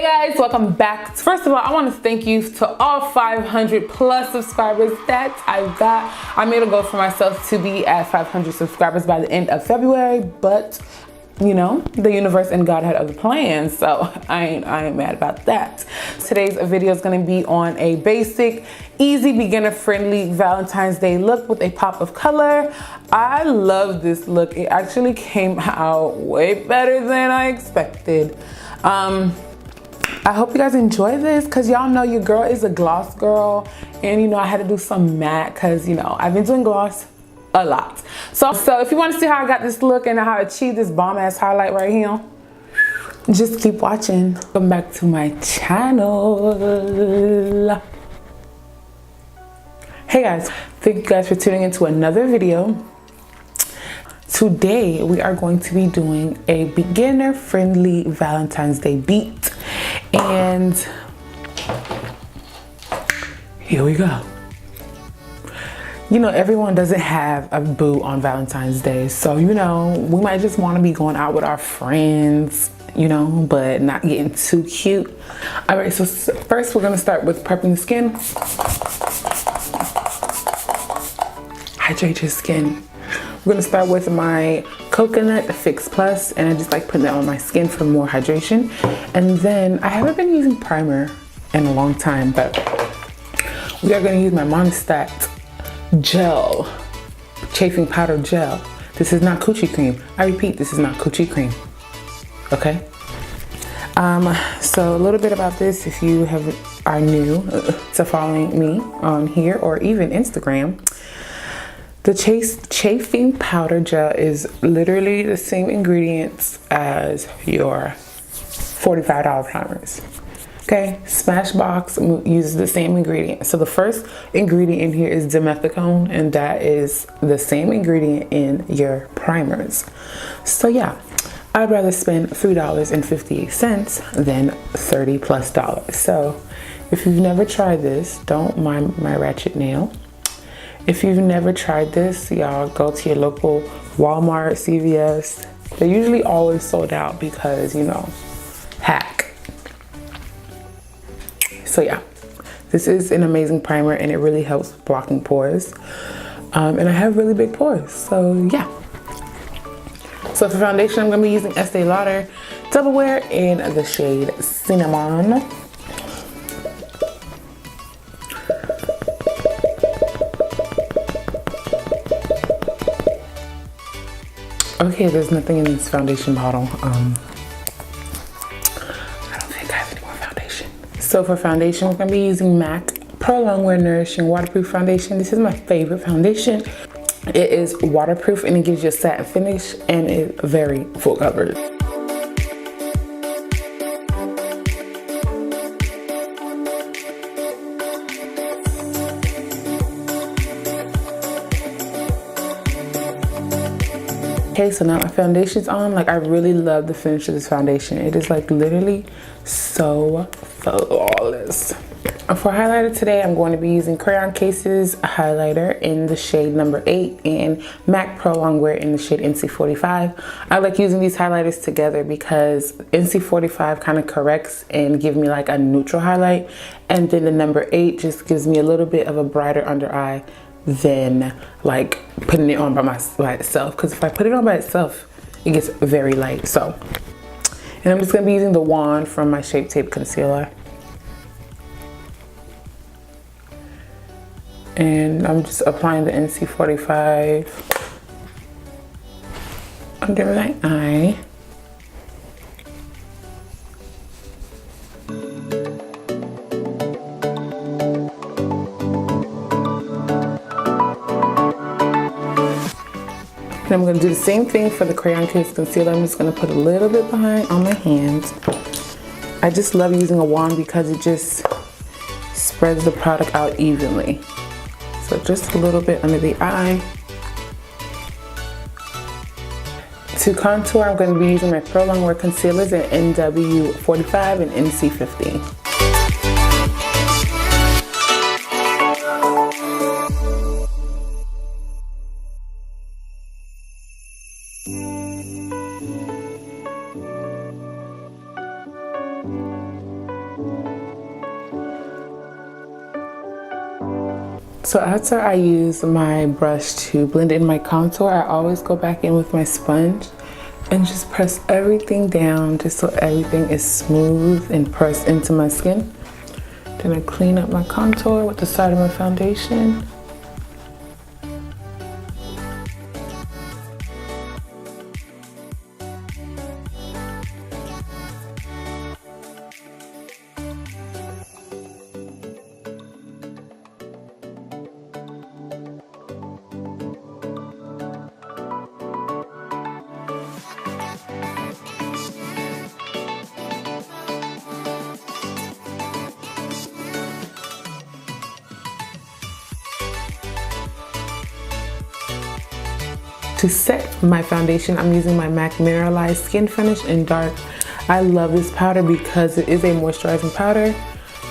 Guys, welcome back. First of all, I want to thank you to all 500 plus subscribers that I've got. I made a goal for myself to be at 500 subscribers by the end of February, but you know, the universe and God had other plans, so I ain't mad about that. Today's video is going to be on a basic, easy, beginner-friendly Valentine's Day look with a pop of color. I love this look. It actually came out way better than I expected. I hope you guys enjoy this because y'all know your girl is a gloss girl, and you know I had to do some matte because you know I've been doing gloss a lot. So if you want to see how I got this look and how I achieved this bomb ass highlight right here, just keep watching. Welcome back to my channel. Hey guys, thank you guys for tuning into another video. Today we are going to be doing a beginner friendly Valentine's Day beat, and here we go. You know, everyone doesn't have a boo on Valentine's Day, so you know, we might just want to be going out with our friends, you know, but not getting too cute. All right, so first we're gonna start with prepping the skin. Hydrate your skin. We're gonna start with my Coconut Fix Plus, and I just like putting that on my skin for more hydration. And then I haven't been using primer in a long time, but we are gonna use my Monistat gel, chafing powder gel. This is not coochie cream. I repeat, this is not coochie cream. Okay. So a little bit about this, if you are new to following me on here or even Instagram. The chafing powder gel is literally the same ingredients as your $45 primers. Okay, Smashbox uses the same ingredient. So the first ingredient in here is dimethicone, and that is the same ingredient in your primers. So yeah, I'd rather spend $3.58 than $30+. So if you've never tried this, don't mind my ratchet nail. If you've never tried this, y'all go to your local Walmart, CVS. They're usually always sold out because, you know, hack. So yeah, this is an amazing primer and it really helps blocking pores. And I have really big pores, so yeah. So for foundation, I'm gonna be using Estee Lauder Double Wear in the shade Cinnamon. Okay, there's nothing in this foundation bottle. I don't think I have any more foundation. So for foundation, we're gonna be using MAC Pro Longwear Nourishing Waterproof Foundation. This is my favorite foundation. It is waterproof and it gives you a satin finish and it's very full coverage. Okay, so now my foundation's on. Like, I really love the finish of this foundation. It is like literally so flawless. For highlighter today, I'm going to be using Crayon Cases highlighter in the shade number 8 and MAC Pro Longwear in the shade NC45. I like using these highlighters together because NC45 kind of corrects and give me like a neutral highlight, and then the number 8 just gives me a little bit of a brighter under eye than like putting it on by itself, because if I put it on by itself it gets very light. So, and I'm just gonna be using the wand from my Shape Tape concealer, and I'm just applying the NC45 under my eye. And I'm going to do the same thing for the Crayon Case concealer. I'm just going to put a little bit behind on my hands. I just love using a wand because it just spreads the product out evenly. So just a little bit under the eye. To contour, I'm going to be using my Pro Longwear concealers in NW45 and NC15. So after I use my brush to blend in my contour, I always go back in with my sponge and just press everything down just so everything is smooth and pressed into my skin. Then I clean up my contour with the side of my foundation. To set my foundation, I'm using my MAC Mineralized Skin Finish in Dark. I love this powder because it is a moisturizing powder,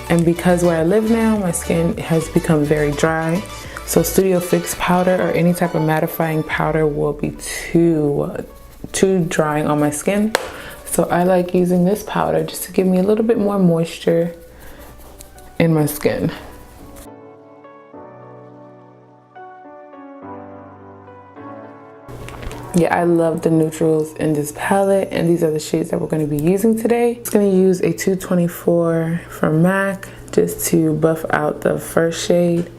and because where I live now, my skin has become very dry. So Studio Fix powder or any type of mattifying powder will be too drying on my skin. So I like using this powder just to give me a little bit more moisture in my skin. Yeah, I love the neutrals in this palette, and these are the shades that we're going to be using today. I'm just going to use a 224 from MAC just to buff out the first shade,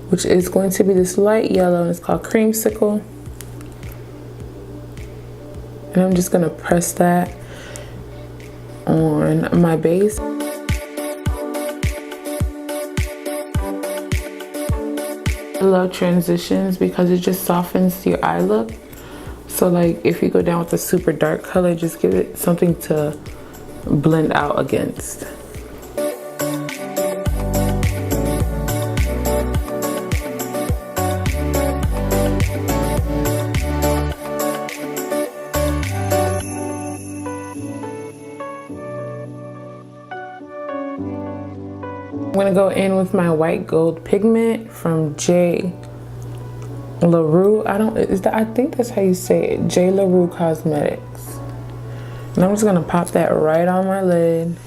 which is going to be this light yellow, and it's called Creamsicle. And I'm just going to press that on my base. I love transitions because it just softens your eye look. So like if you go down with a super dark color, just give it something to blend out against. I'm gonna go in with my white gold pigment from J. LaRue, I think that's how you say it, J. LaRue Cosmetics. And I'm just gonna pop that right on my lid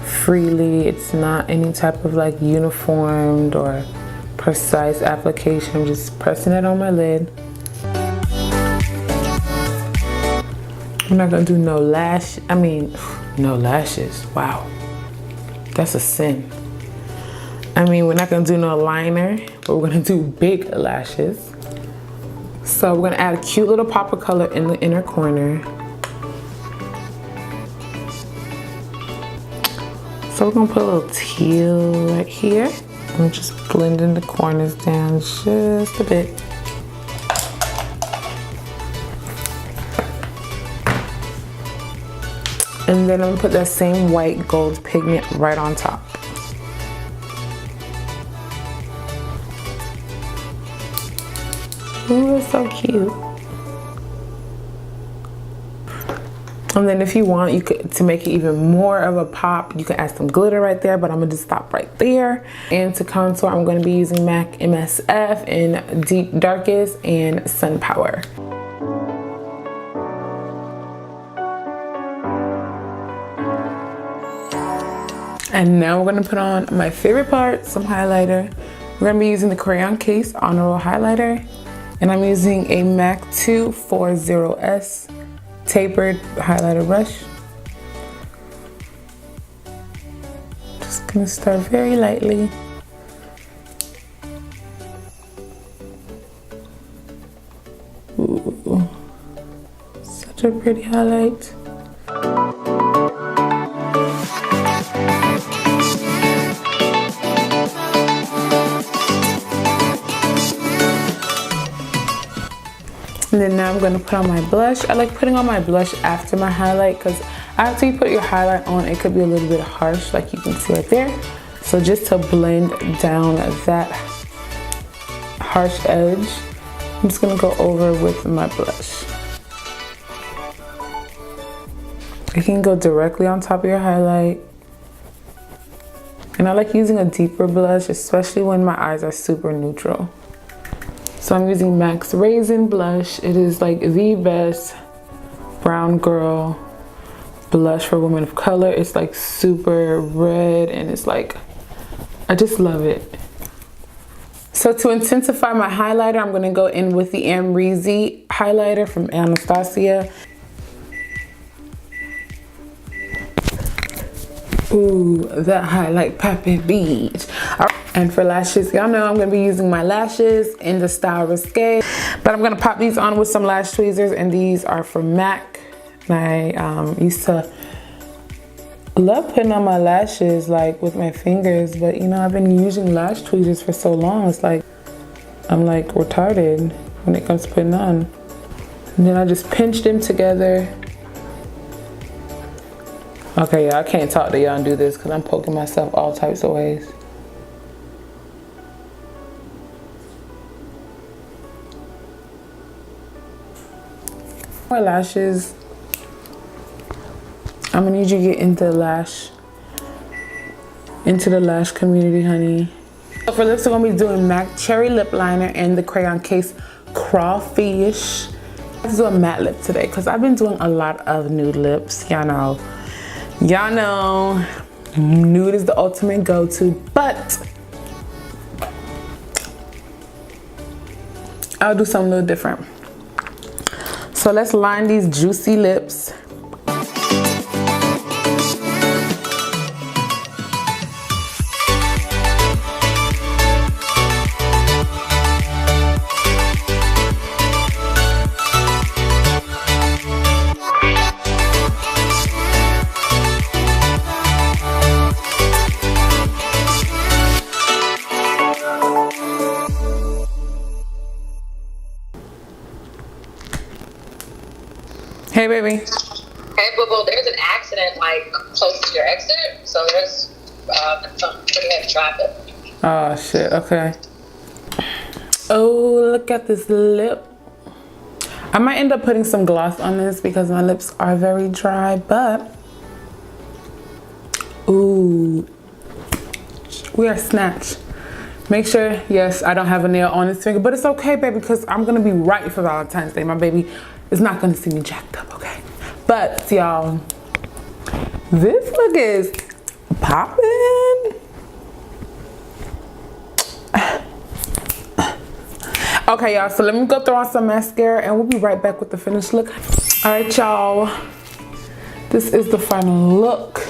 freely. It's not any type of like uniformed or precise application. I'm just pressing it on my lid. I'm not gonna do no lashes. Wow, that's a sin. We're not gonna do no liner, but we're gonna do big lashes. So we're gonna add a cute little pop of color in the inner corner. So we're gonna put a little teal right here. I'm just blending the corners down just a bit. And then I'm gonna put that same white gold pigment right on top. Ooh, it's so cute. And then if you want, you could, to make it even more of a pop, you can add some glitter right there, but I'm gonna just stop right there. And to contour, I'm gonna be using MAC MSF in Deep Darkest and Sunpower. And now we're gonna put on my favorite part, some highlighter. We're gonna be using the Crayon Case Honor Roll Highlighter. And I'm using a MAC 240S tapered highlighter brush. Just gonna start very lightly. Ooh, such a pretty highlight. And then now I'm going to put on my blush. I like putting on my blush after my highlight because after you put your highlight on, it could be a little bit harsh, like you can see right there. So just to blend down that harsh edge, I'm just going to go over with my blush. You can go directly on top of your highlight. And I like using a deeper blush, especially when my eyes are super neutral. So I'm using MAC's Raisin blush. It is like the best brown girl blush for women of color. It's like super red and it's like, I just love it. So to intensify my highlighter, I'm gonna go in with the Amrezy highlighter from Anastasia. Ooh, that highlight popping beach. And for lashes, y'all know I'm gonna be using my lashes in the style Risque, but I'm gonna pop these on with some lash tweezers, and these are from MAC. And I used to love putting on my lashes like with my fingers, but you know, I've been using lash tweezers for so long, it's like I'm like retarded when it comes to putting on. And then I just pinch them together. Okay, yeah, I can't talk to y'all and do this because I'm poking myself all types of ways. More lashes. I'm gonna need you to get into the lash community, honey. So for lips, we're gonna be doing MAC Cherry Lip Liner and the Crayon Case Crawfish. Let's do a matte lip today because I've been doing a lot of nude lips. Y'all know, nude is the ultimate go-to, but I'll do something a little different. So let's line these juicy lips. Hey, baby. Hey, boo boo. There's an accident like close to your exit, so there's some pretty heavy traffic. Oh shit. Okay. Oh, look at this lip. I might end up putting some gloss on this because my lips are very dry, but ooh, we are snatched. Make sure, yes, I don't have a nail on this finger, but it's okay, baby, because I'm gonna be right for Valentine's Day. My baby is not gonna see me jacked up, okay? But y'all, this look is popping. Okay, y'all, so let me go throw on some mascara and we'll be right back with the finished look. All right, y'all, this is the final look.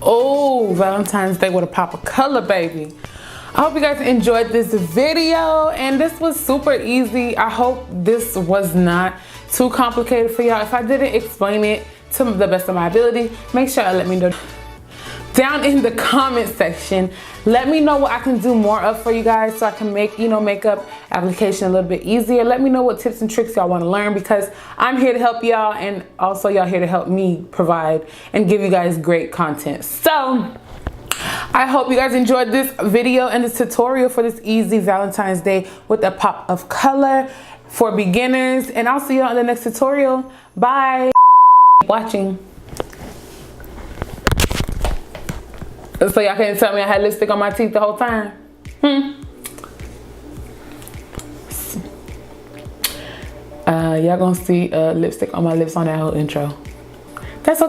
Oh, Valentine's Day with a pop of color, baby. I hope you guys enjoyed this video, and this was super easy. I hope this was not too complicated for y'all. If I didn't explain it to the best of my ability, make sure to let me know down in the comment section. Let me know what I can do more of for you guys so I can make, makeup application a little bit easier. Let me know what tips and tricks y'all want to learn, because I'm here to help y'all, and also y'all here to help me provide and give you guys great content. So I hope you guys enjoyed this video and this tutorial for this easy Valentine's Day with a pop of color for beginners, and I'll see you on the next tutorial. Bye. Watching. So y'all can't tell me I had lipstick on my teeth the whole time. Y'all gonna see lipstick on my lips on that whole intro. That's okay.